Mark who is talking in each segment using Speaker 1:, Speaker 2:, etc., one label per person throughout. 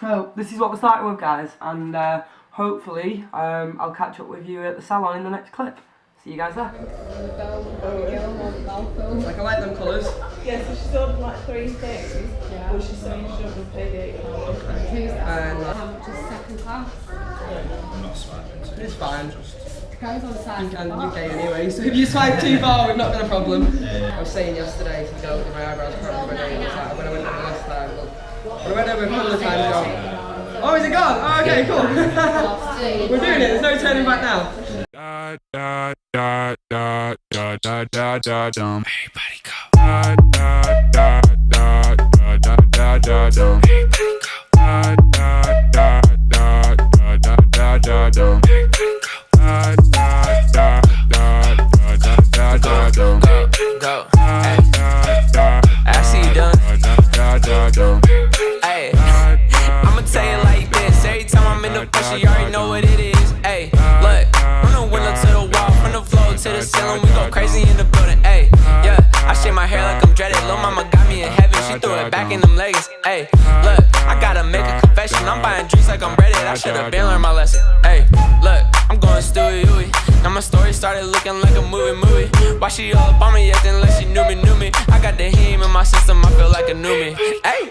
Speaker 1: So this is what we're starting with, guys, and hopefully I'll catch up with you at the salon in the next clip. See you guys there. Like, I like them colours.
Speaker 2: Yeah, so she's ordered like 3 things, but she's saying she doesn't pay the £8.
Speaker 1: Okay.
Speaker 3: How much is second class?
Speaker 4: I'm not swiping.
Speaker 1: It's fine.
Speaker 3: Goes on side.
Speaker 1: And UK anyway, so if you swipe too far, we've not got a problem. I was saying yesterday to go with my eyebrows, can't remember my name, when I went over last time. When I went over a couple of times ago. Oh, is it gone? Oh, okay, cool. We're doing it, there's no turning back now.
Speaker 5: Everybody go. Everybody go. Go. Hey. I see you done. Hey. I'ma tell you like this. Every time I'm in the pressure, you already know what it is. Hey, look, from the window to the wall, from the floor to the ceiling, we go crazy in the building. Hey, yeah, I shave my hair like I'm dreaded. Lil' mama got me in heaven, she threw it back in them leggings. Hey, look, I gotta make a confession. I'm buying drinks like I'm Reddit. I should've been learned my lesson. Hey, look, I'm going Stewie. Now my story started looking like a movie. Why she all up on me acting like she knew me? I got the heme in my system, I feel like a new me. Hey.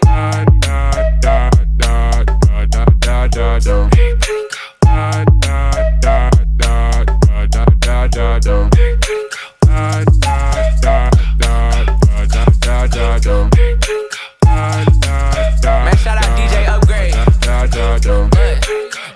Speaker 5: Man, shout out DJ Upgrade.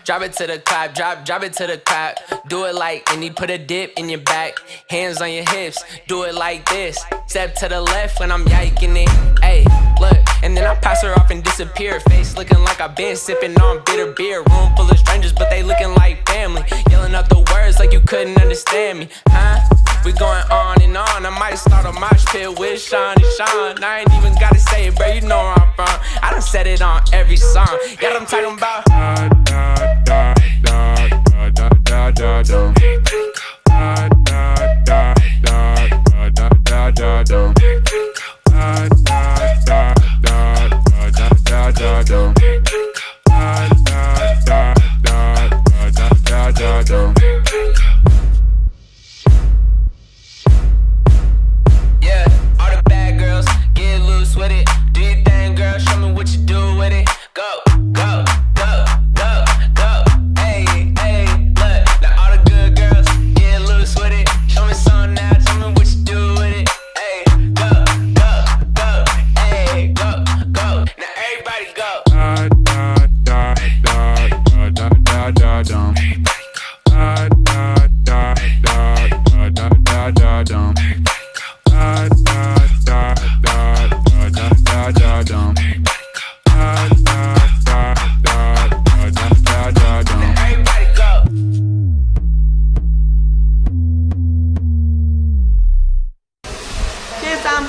Speaker 5: Drop it to the clap, drop it to the clap. Do it like Indy, put a dip in your back. Hands on your hips, do it like this. Step to the left when I'm yiking it. Ayy, look, and then I pass her off and disappear. Face looking like I've been sipping on bitter beer. Room full of strangers, but they looking like family. Yelling out the words like you couldn't understand me, huh? We going on and on. I might start a mosh pit with Sean and Sean. I ain't even gotta say it, bro, you know where I'm from. I done said it on every song. Yeah, I'm talking about. Yeah, all the bad girls, get loose with it. Do your thing, girl, show me what you do with it. Go, go, go, go, go. Hey, hey, look. Now all the good girls, get loose with it. Show me something now, tell me what you do with it. Hey, go, go, go. Hey, go, go. Now everybody go.
Speaker 1: Cheers, Sam.